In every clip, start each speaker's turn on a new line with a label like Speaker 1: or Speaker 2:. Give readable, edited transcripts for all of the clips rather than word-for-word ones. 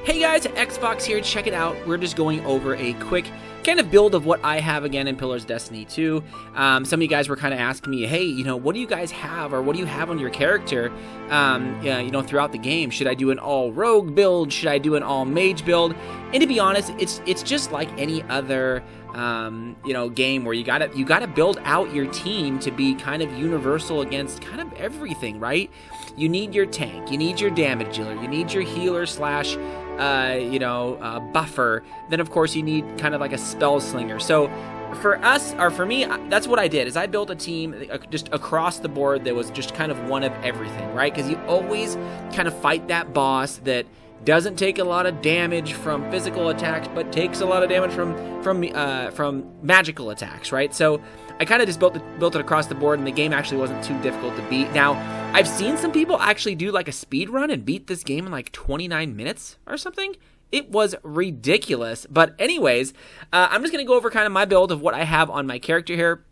Speaker 1: Hey guys, Xbox here, check it out. We're just going over a quick kind of build of what I have again in Pillars of Destiny 2. Some of you guys were kind of asking me, hey, what do you guys have, or what do you have on your character, throughout the game? Should I do an all rogue build? Should I do an all mage build? And to be honest, it's just like any other game where you gotta build out your team to be kind of universal against kind of everything, right? You need your tank, you need your damage dealer, you need your healer slash buffer. Then of course you need kind of like a spell slinger. So for us, or for me, that's what I did, is I built a team just across the board that was just kind of one of everything, right? Because you always kind of fight that boss that doesn't take a lot of damage from physical attacks, but takes a lot of damage from magical attacks, right? So I kind of just built it across the board, and the game actually wasn't too difficult to beat. Now, I've seen some people actually do like a speed run and beat this game in like 29 minutes or something. It was ridiculous. But anyways, I'm just going to go over kind of my build of what I have on my character here.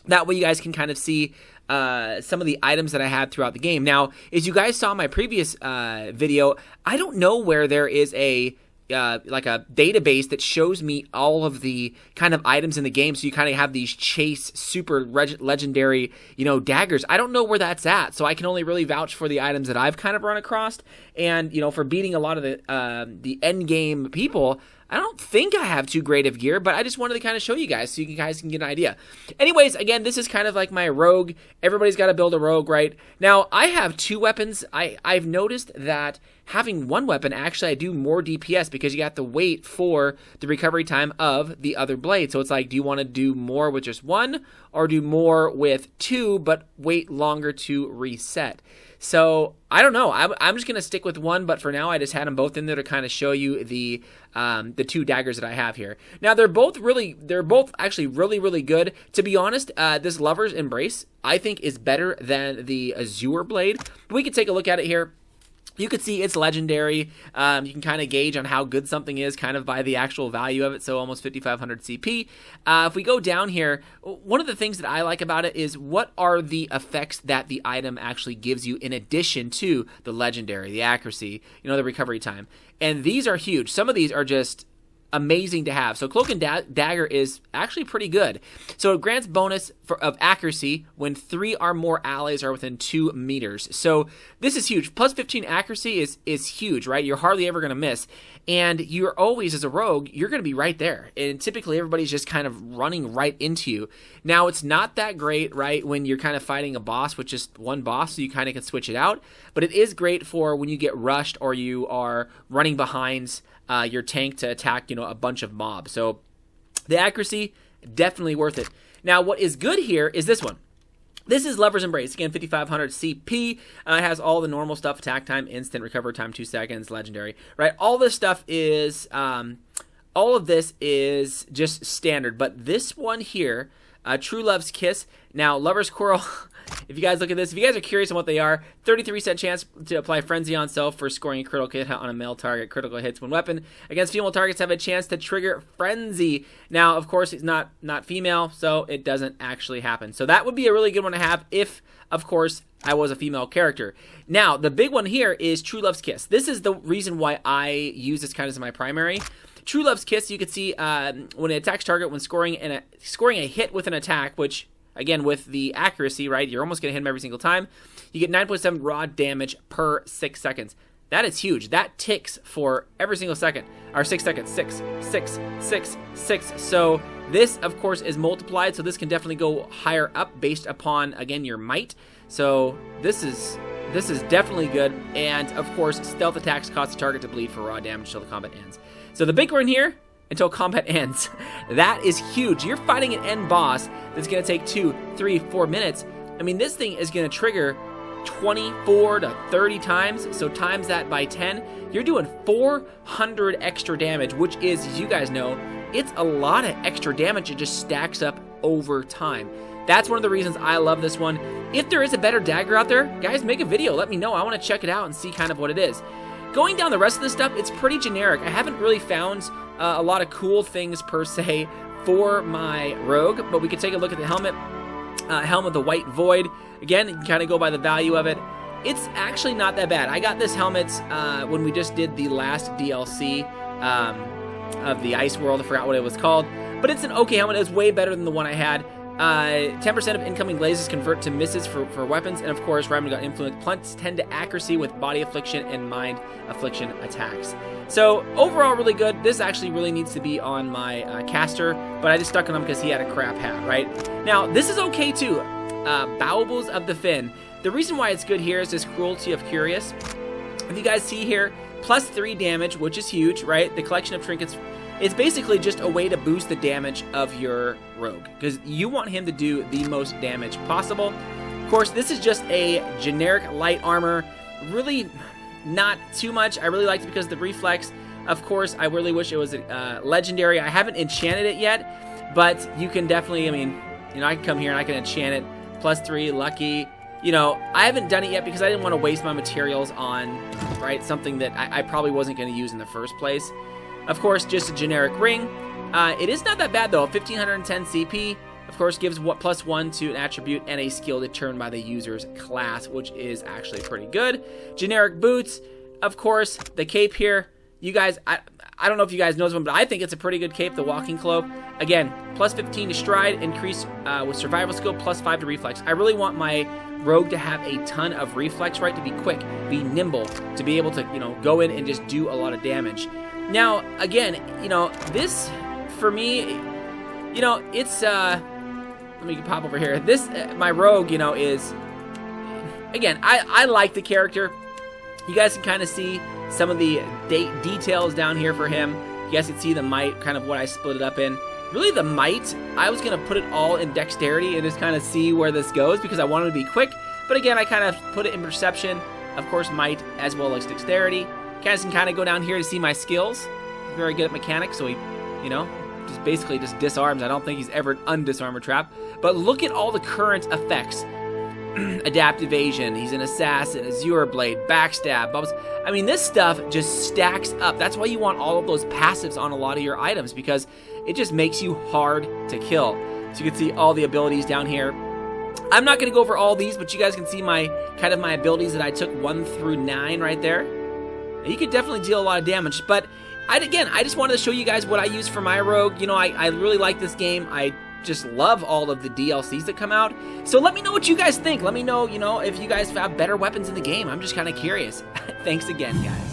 Speaker 1: That way you guys can kind of see some of the items that I had throughout the game. Now, as you guys saw in my previous video, I don't know where there is a database that shows me all of the kind of items in the game, so you kind of have these chase super legendary daggers. I don't know where that's at, so I can only really vouch for the items that I've kind of run across. And for beating a lot of the end game people, I don't think I have too great of gear, but I just wanted to kind of show you guys so you guys can get an idea. Anyways, again, this is kind of like my rogue. Everybody's got to build a rogue, right? Now, I have two weapons. I've noticed that having one weapon, actually, I do more DPS because you have to wait for the recovery time of the other blade. So it's like, do you want to do more with just one, or do more with two, but wait longer to reset? So I don't know. I'm just going to stick with one, but for now I just had them both in there to kind of show you the two daggers that I have here. Now they're both actually really, really good. To be honest, this Lover's Embrace I think is better than the Azure Blade. We can take a look at it here. You can see it's legendary. You can kind of gauge on how good something is kind of by the actual value of it, so almost 5,500 CP. If we go down here, one of the things that I like about it is what are the effects that the item actually gives you in addition to the legendary, the accuracy, the recovery time. And these are huge. Some of these are just amazing to have. So Cloak and Dagger is actually pretty good. So it grants bonus of accuracy when 3 or more allies are within 2 meters. So this is huge. Plus 15 accuracy is huge, right? You're hardly ever going to miss. And you're always, as a rogue, you're going to be right there. And typically everybody's just kind of running right into you. Now, it's not that great, right, when you're kind of fighting a boss with just one boss, so you kind of can switch it out. But it is great for when you get rushed or you are running behind your tank to attack, a bunch of mobs. So the accuracy, definitely worth it. Now, what is good here is this one. This is Lover's Embrace. Again, 5,500 CP. It has all the normal stuff: attack time, instant, recovery time 2 seconds, legendary. Right? All this stuff is, all of this is just standard. But this one here, True Love's Kiss. Now, Lover's Quarrel. If you guys look at this, if you guys are curious on what they are, 33% chance to apply Frenzy on self for scoring a critical hit on a male target. Critical hits when weapon against female targets have a chance to trigger Frenzy. Now, of course, it's not female, so it doesn't actually happen. So that would be a really good one to have if, of course, I was a female character. Now, the big one here is True Love's Kiss. This is the reason why I use this kind of as my primary. True Love's Kiss, you can see when it attacks target when scoring a hit with an attack, which, again, with the accuracy, right, you're almost going to hit him every single time. You get 9.7 raw damage per 6 seconds. That is huge. That ticks for every single second. Or 6 seconds. 6, 6, 6, 6. So this, of course, is multiplied. So this can definitely go higher up based upon, again, your might. So this is definitely good. And, of course, stealth attacks cause the target to bleed for raw damage until the combat ends. So the big one here, until combat ends. That is huge. You're fighting an end boss that's going to take 2, 3, 4 minutes. I mean, this thing is going to trigger 24 to 30 times. So times that by 10, you're doing 400 extra damage, which is, as you guys know, it's a lot of extra damage. It just stacks up over time. That's one of the reasons I love this one. If there is a better dagger out there, guys, make a video. Let me know. I want to check it out and see kind of what it is. Going down the rest of this stuff, it's pretty generic. I haven't really found a lot of cool things per se for my rogue, but we could take a look at the helmet. Helm of the White Void. Again, you can kind of go by the value of it. it's actually not that bad. I got this helmet when we just did the last DLC of the Ice World. I forgot what it was called, but it's an okay helmet. It's way better than the one I had. 10% of incoming glazes convert to misses for weapons, and of course, Rhyme got influence plus 10 to accuracy with body affliction and mind affliction attacks. So overall, really good. This actually really needs to be on my caster, but I just stuck on him because he had a crap hat, right? Now, this is okay too. Baubles of the Fin. The reason why it's good here is this Cruelty of Curious. If you guys see here, plus 3 damage, which is huge, right? The collection of trinkets, it's basically just a way to boost the damage of your rogue, because you want him to do the most damage possible. Of course, this is just a generic light armor. Really not too much. I really liked it because of the reflex. Of course, I really wish it was legendary. I haven't enchanted it yet, but you can definitely, I mean, you know, I can come here and I can enchant it. Plus 3, lucky. You know, I haven't done it yet because I didn't want to waste my materials on, right, something that I probably wasn't going to use in the first place. Of course, just a generic ring. It is not that bad, though. 1,510 CP. Of course, gives plus 1 to an attribute and a skill determined by the user's class, which is actually pretty good. Generic boots. Of course, the cape here. You guys, I don't know if you guys know this one, but I think it's a pretty good cape, the walking cloak. Again, plus 15 to stride, increase with survival skill, plus 5 to reflex. I really want my rogue to have a ton of reflex, right? To be quick, be nimble, to be able to, you know, go in and just do a lot of damage. Now, again, you know, this, for me, you know, it's, let me pop over here. This, my rogue, you know, is, again, I like the character. You guys can kind of see some of the details down here for him. You guys can see the might, kind of what I split it up in. Really, the might, I was going to put it all in dexterity and just kind of see where this goes because I wanted to be quick. But again, I kind of put it in perception. Of course, might as well as dexterity. You guys can kind of go down here to see my skills. He's very good at mechanics, so he, you know, just basically just disarms. I don't think he's ever undisarm a trap. But look at all the current effects. Adapt evasion, he's an assassin, Azure Blade, backstab, bubbles. I mean, this stuff just stacks up. That's why you want all of those passives on a lot of your items, because it just makes you hard to kill. So you can see all the abilities down here. I'm not going to go over all these, but you guys can see my kind of my abilities that I took 1 through 9 right there. You could definitely deal a lot of damage, but I just wanted to show you guys what I use for my rogue. You know, I really like this game. I just love all of the DLCs that come out. So let me know what you guys think. Let me know, you know, if you guys have better weapons in the game. I'm just kind of curious. Thanks again, guys.